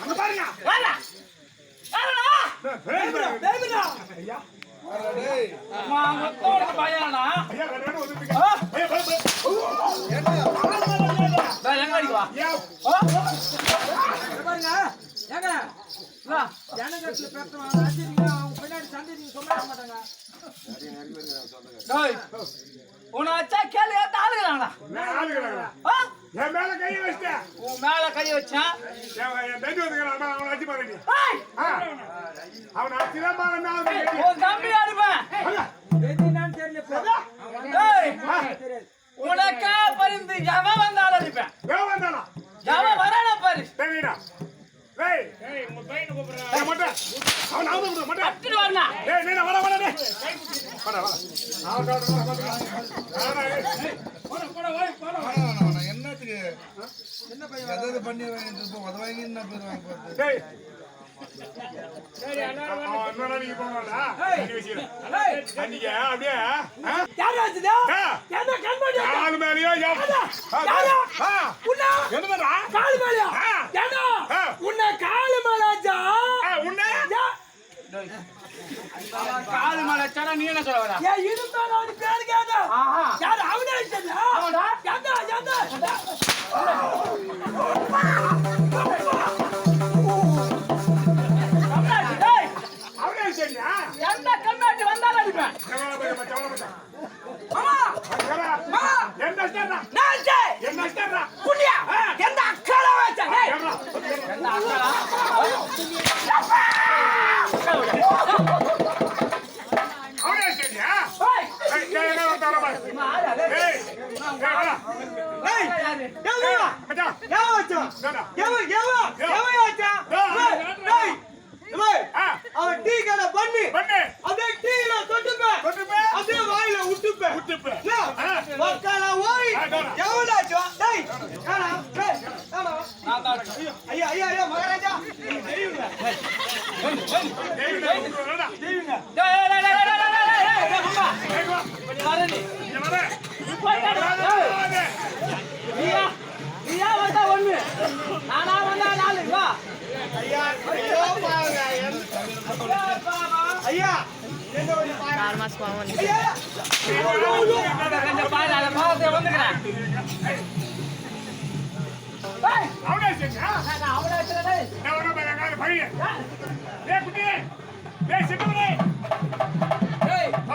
அங்க பாருங்க ஐயா பையனா ஜனகத்துல பேசுவாங்க அவங்க பின்னாடி சண்டை நீங்க சொல்ல மாட்டாங்க. உன வச்சா கேள்வி ஏத்த ஆளுகிறாங்களா? என் மேல கை வச்சிட்டேன். உன் மேல கை வச்சா என் தம்பி வந்துக்கிறான் அவனை அடிச்சு பாருங்க. அவன் அடிச்சுதான் உன் தம்பி அடிப்பேன். என்னன்னு தெரியல. உனக்கா பரிந்து எவன் வந்தாலும் அடிப்பேன். எவன் வரானா பாரு. தெரியுடா ஏய் ஏய் உங்க பையனை கூப்பிடுறா. ஏய் மொட்டை அவன் நாம கூப்பிடு மொட்டை. அடிச்சு வரனா. ஏய் நீ வர வர டேய். வர வர. போடா என்னத்துக்கு என்ன பையன் எதாவது பண்ணி வாங்கிட்டு அத வாங்கி என்ன பேர் வாங்கி போறது. டேய் சரி அண்ணா நீங்க போங்கடா. நீ வெச்சிரு. அன்னிங்க அப்படியே யார் ஆச்சுடா? என்ன கண்மணி? கால் மேலயா யா. உன்ன என்னடா? கால் மேலயா? ஏடா? உன்ன கால் மேலாச்சா? உன்ன கால் மேல சட நீ என்ன சொல்ற? ஏய் இதுதான் நான் பேர் கேட்டா. யார் அவனே இல்ல? அவடா? யாடா யாடா? எந்த கண்ணாடி வந்தாலும் அடிப்பேன். என்ன புண்ணியா எந்த அக்கால வச்சா எந்த அக்கா அவன் டீ கடை பண்ணி அப்படியே டீல தொட்டுப்பேன் அப்படியே வாயில விட்டுப்பேன் மக்களா ஓய் எவனாச்சு டேய் காணா டேய் காணா ஐயா ஐயா ஐயா மகாராஜா தெரியுங்க தெரியுங்க டேய் டேய் டேய் டேய் அம்மா வரேன் நீ வர நீயா வந்தா ஒண்ணு நானா வந்தா நாலு வா ஐயா ஐயோ பாருங்க ஐயா என்ன ஒரு 4 மாசம் போவோம் ஐயா கொஞ்சம் பாரு அத பாத்து வந்துக்கறேன் ஏய் அவனே செஞ்சா நான் அவளை டேய் நான் வர பாருங்க பையன் டேய் குட்டி டேய் சிக்கமனே ஏய் ஓ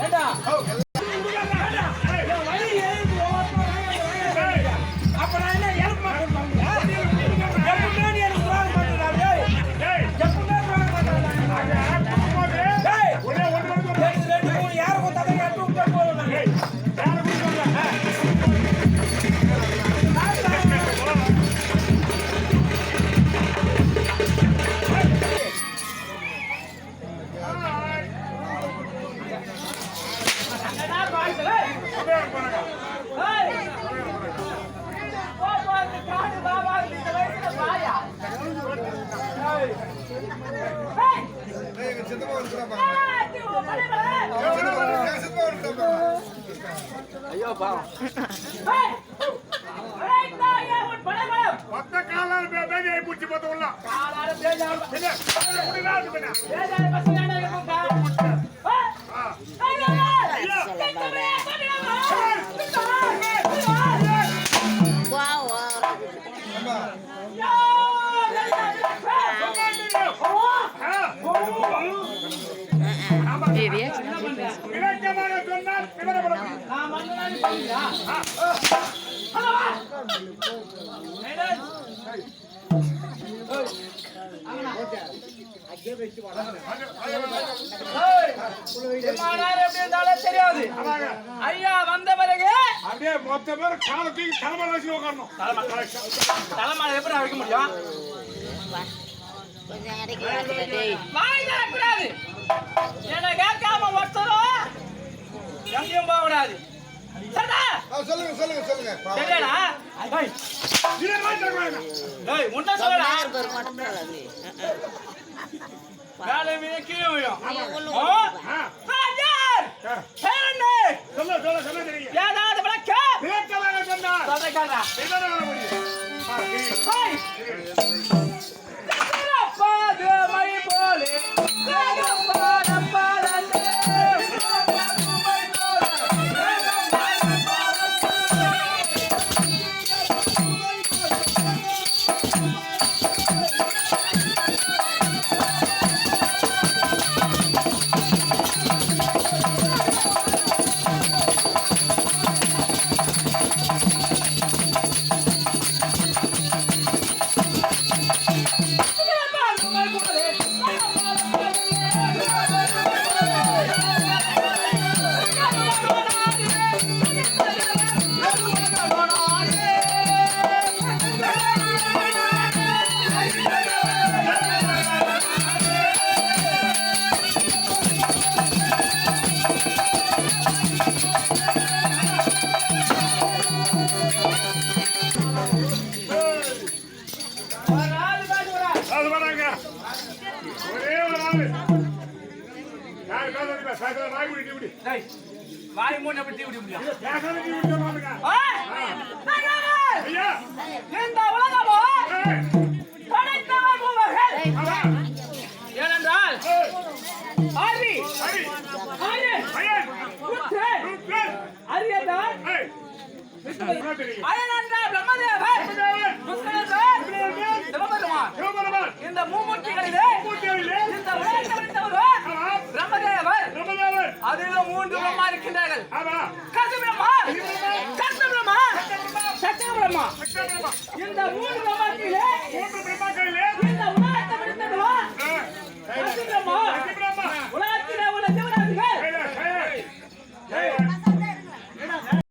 ஏண்டா அப்ப நான் என்ன ஹெல்ப் பண்ண எப்பவுமே நீ எனக்கு துரோகம் பண்றடா டேய் எப்பவுமே துரோகம் பண்றடா டேய் ஒரே ஒன்று ரெண்டு மூணு யார கொண்டாத எட்டு விட்டு போறோம் டேய் யார கூப்பிடுறாங்க அங்கடா பாய்ஸ் ஏய் அப்படியே போறாங்க ஏய் பாபா காடு பாபா இந்த வயசுல பாயா ஏய் டேய் எங்க சித்தப்பா வந்துறான் ஏய் நீ சித்தப்பா ஐயோ பாவம் ஏய் ஏய் தாயா உன் படபடம் பத்த காலால பேபி பூச்சி போட்டு உள்ள காலால பேஜால என்ன முடியல அது பண்ண பேஜால பசங்க இருக்கா wow அம்மா baby விளக்கமாக சொன்னால் விவரப்படும் நான் மண்ணாடி பண்ணியா ஹலோ மேடம் தெரியாது ஐயா வந்த பிறகு அப்படியே மொத்த பேர் கால தூக்கி தலைமையில வச்சு உட்காரணும் தலைமால எப்படி வைக்க முடியும் கொஞ்சம் இறக்கி வாய் கூடாது என்ன கேட்காம ஒருத்தரும் எங்கேயும் போக கூடாது சரிடா சொல்லுங்க சொல்லுங்க சொல்லுங்க சரிடா ஏய் இதே மாதிரி தருவாங்க ஏய் முன்ன சொல்லடா பேர் மட்டும் அது மேலே மீனே கீழே விழும் சொல்ல சொல்ல சொல்ல தெரியும் ஏதாவது விளக்க விளக்கமாக சொன்னால் சதைக்கா சொல்றா நீதானே வர முடியும் ஹாய் பாது மணி போலே பாடம் பாடலே அது வராங்க ஒரே ஒரு ஆளு யார் காதலிப்பா சாகர வாய் விட்டு விடு வாய் மூணு எப்படி விட முடியும் பேசாத நீ விட்டு சொல்லுங்க ஐயா இந்த உலகமோ படைத்தவர் பூமர்கள் ஏனென்றால் ஆதி ஹரி ஆயன் ஐயன் புத்தன் ருத்ரன் அரியதான் ஏய் என்ன தெரியும் அயனென்றால் பிரம்மதேவர் ருத்ரன் சிவபெருமான் சிவபெருமான் இந்த மூமூர்த்திகளிலே மூர்த்திகளிலே இந்த உலகத்தை படைத்தவர் பிரம்மதேவர் பிரம்மதேவர் அதிலும் 3 பிரம்மா இருக்கின்றார்கள் ஆமா கசி பிரம்மா சக்தி பிரம்மா சக்தி பிரம்மா சக்கரமா இந்த 3 பிரம்மாக்களிலே மூன்று பிரம்மாக்களிலே இந்த உலகத்தை படைத்தவர் கசி பிரம்மா பிரம்மா உலகத்திலே உள்ள ஜீவராசிகள்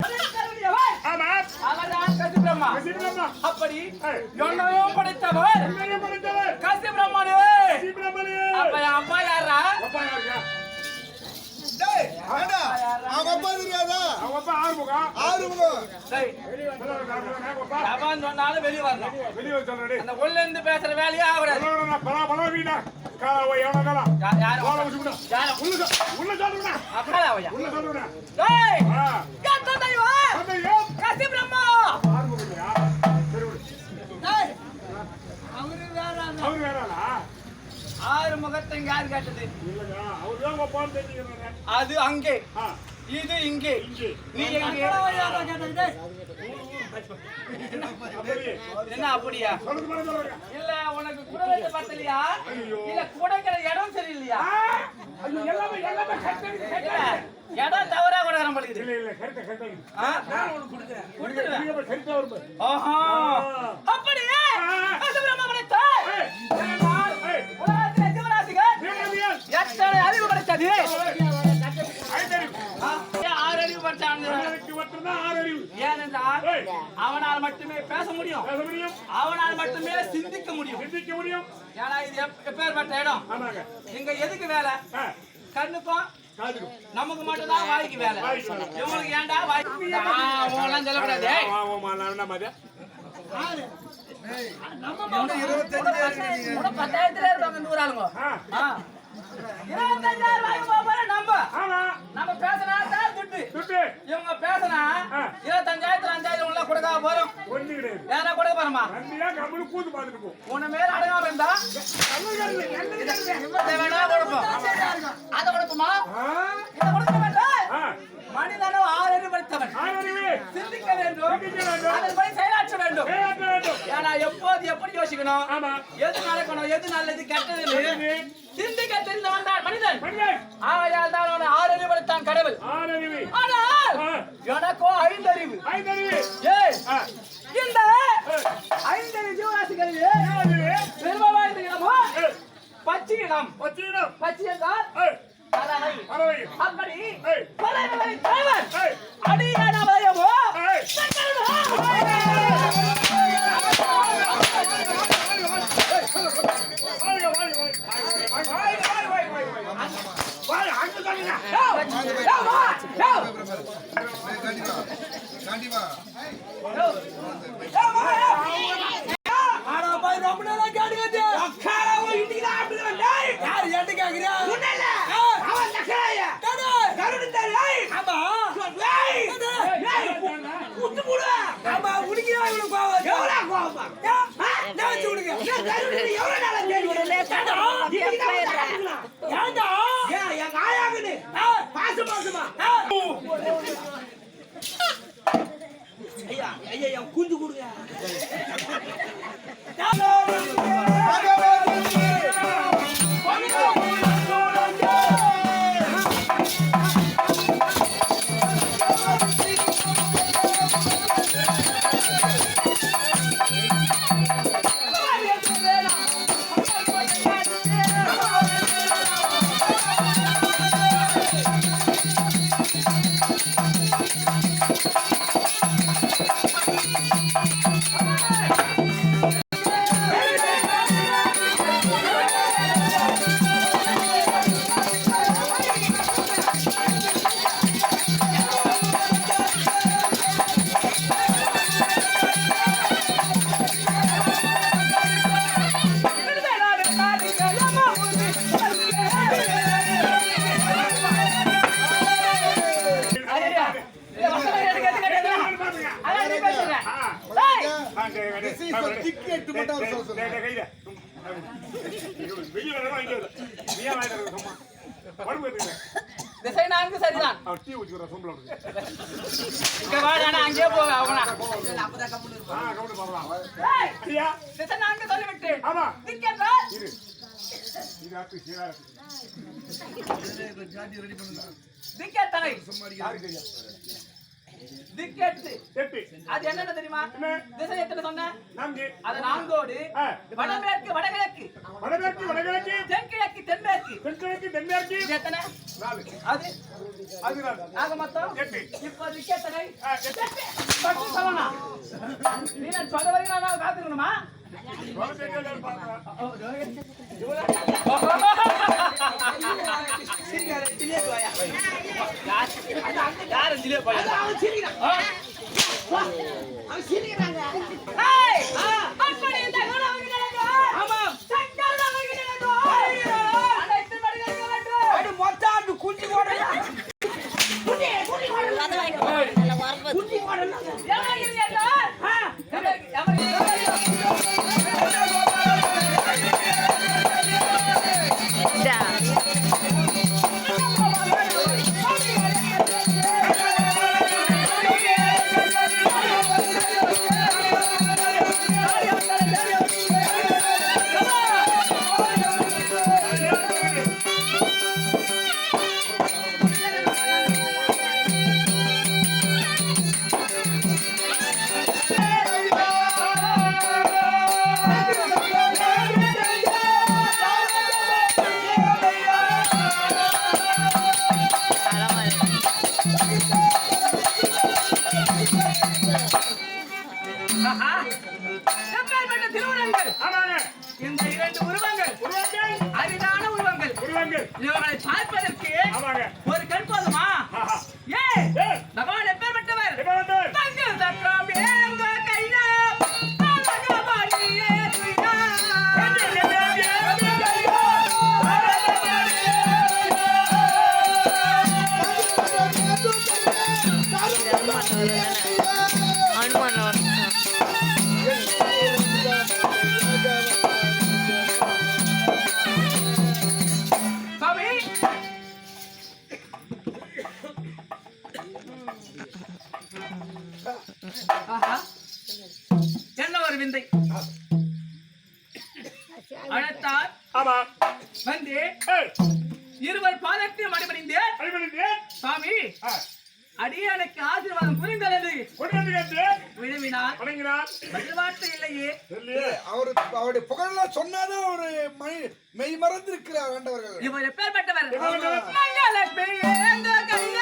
படைத்தவரியவர் ஆமா அவர்தான் கசி பிரம்மா பிரம்மா அப்படி என்னையும் படைத்தவர் என்ன படைத்தவர் கசி பிரம்மனே பிரம்மனே அப்ப என் அப்பா யாரா அப்பா யாருங்க டேய் ஏண்டா அவங்க அப்பா தெரியாதா அவங்க அப்பா ஆறுமுகம் ஆறுமுகம் சரி அப்பா எவன் சொன்னாலும் வெளியே வரணும் வெளியே சொல்றடி அந்த உள்ள இருந்து பேசுற வேலையே ஆகக்கூடாது பல வீடா கால எவனோ காலா யாரும் கோல வச்சுடா யாரும் உள்ள சொல்லுடா அக்காலாவையா உள்ள சொல்லுடா டேய் ஆ யாத்த தெய்வா அந்த ஏன் கசி பிரம்மா ஆறுமுகம்யா சரி விடு டேய் அவரு வேற அவர் வேறடா ஆறு முகத்தை இங்க யார் கேட்டது இல்லங்க அவர் தான் ஒப்பான்னு தெரிஞ்சுக்கிறேன் அது அங்கே ஆ இது இங்கே இங்கே நீ எங்கே அப்படியே என்ன அப்படியா சொல்லுங்க மேல சொல்லுங்க இல்ல உனக்கு கூட வைத்து பத்தலையா இல்ல கூடக்கிற இடம் சரியில்லையா ஐயோ எல்லாமே இல்ல, இடம் தவறா கூட நம்மளுக்கு இல்ல இல்ல கரெக்ட் கரெக்ட் நான் உனக்கு கொடுக்குறேன் கொடுத்துருவேன் நீங்க கரெக்டா வரும்போது ஆஹா அப்படியே கசிபிரம்ம படைத்தாய் உலகத்திலே ஜீவராசிகள் எத்தனை அறிவு படைத்தது ஆறு அறிவு படைச்சான் ஏனென்றால் அவனால் மட்டுமே பேச முடியும் அவனால் மட்டுமே சிந்திக்க முடியும் ஏன்னா இது எப்பேற்பட்ட இடம் இங்க எதுக்கு வேலை கண்ணுக்கும் நமக்கு மட்டும் தான் வாய்க்கு வேலை இவங்களுக்கு ஏன்டா வாய்க்கு சொல்லக்கூடாது இன்னும் 10,000 இருப்பாங்க இந்த ஊராளுங்க 25,000 வாங்கி போற நம்ம பேசினா தான் துட்டு இவங்க பேசினா 25,000 5,000 உள்ள கொடுக்க போறோம் ஏன்னா கொடுக்க போறோமா உன்ன மேல அடங்காம இருந்தா வேணா கொடுப்போம் அதை கொடுப்போமா இதை கொடுக்க வேண்டாம் மனிதனும் 6 அறிவு படித்தவன் சிந்திக்க வேண்டும் அதன்படி செயலாற்ற வேண்டும் ஏன்னா எப்போது எப்படி யோசிக்கணும் எது நடக்கணும் எது நல்லது கெட்டது சிந்திக்க தெரிந்தவன் தான் மனிதன் ஆகையால் தான் அவன் 6 அறிவு படித்தான் கடவுள் ஆனால் எனக்கோ 5 அறிவு ஏய் இந்த 5 அறிவு ஜீவராசிகளிலே பெருமை வாய்ந்த இனமோ பச்சை இனம் பச்சை என்றால் அப்படி பலவகை தலைவர் அடியான வயமோ கண்டிப்பா உனக்கு ஏன் கருவிட்டு எவ்வளவு நாளா தேடி ஏன்டா ஏன் எங்க ஆயாகுது பாசமா ஐயா ஐயா குஞ்சு கொடுங்க டிக்கெட் மட்டும் அவர் சொல்ல சொல்லுங்க. வெளியே வரவா இங்க நீ ஏன் வாயில இருக்க சும்மா படுப்பு எடுத்துக்க திசை நான்கு சரிதான். அவர் டீ ஊத்திற சொம்பல இங்க வா நானே அங்கே போக அவனா. கவுண்ட் பண்ணலாம் ஏய் ஐயா திசை நான்கு சொல்லிவிட்டு. ஆமா திக்கேட்டா இரு இது ஆத்து சீரா ஜாதி ரெடி பண்ணுங்க. திக்கேட்டனை சும்மா அடிக்க திக்கேட்டு எட்டு அது என்னன்னு தெரியுமா? திசை எத்தனை சொன்ன? நான்கு அது நான்கோடு வடமேற்கு வடகிழக்கு வடமேற்கு வடகிழக்கு தென்கிழக்கு தென்மேற்கு தென்கிழக்கு தென்மேற்கு இது எத்தனை? நாலு அது அது நாலு ஆக மொத்தம் எட்டு இப்போ திக்கேட்டனை எட்டு பத்து சமனா. நீ நான் சொல்ல வரைக்கும் நான் காத்துக்கணுமா? குஞ்சு போடல நல்ல வரப்பு குஞ்சு போடல இந்த இரண்டு உருவங்கள் அரிதான உருவங்கள் இவர்களை பார்ப்பதற்கு ஒரு கண் போதுமா? ஏ பகவான் எப்பேற்பட்டவர்? தங்கள் தக்கம் எங்க கையில தலகமணியே துயிலா. அனுமானம் சாமி ஆஹா என்ன ஒரு விந்தை. அழைத்தார் ஆமா வந்து இருவர் பாதத்தையும் அடிபணிந்தேன். சாமி அடியானுக்கு ஆசீர்வாதம் புரிந்தல் என்று விழுவினார். பதில் வார்த்தை இல்லையே. அவருடைய புகழெல்லாம் சொன்னாதான் ஒரு மெய் மறந்திருக்கிறார் ஆண்டவர்கள். இவர் எப்பேற்பட்டவர்? மகாலட்சுமி எங்க கையில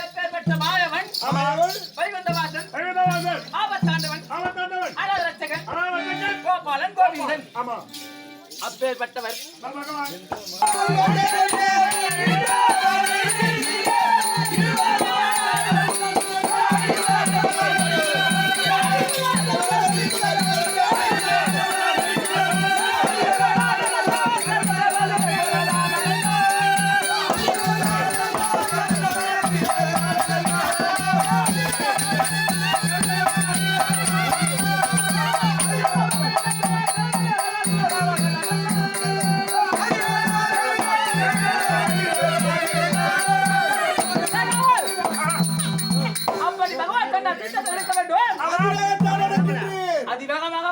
எப்பேற்பட்ட மாயவன் வைகுந்தவாசன் ஆபத்தாண்டவன் அழகரட்சகன் கோபாலன் கோவிந்தன் அப்பேற்பட்டவர் அப்படி பகவான் கண்ட தீர்த்தத்தை எடுக்க வேண்டும். அதிவேகமாக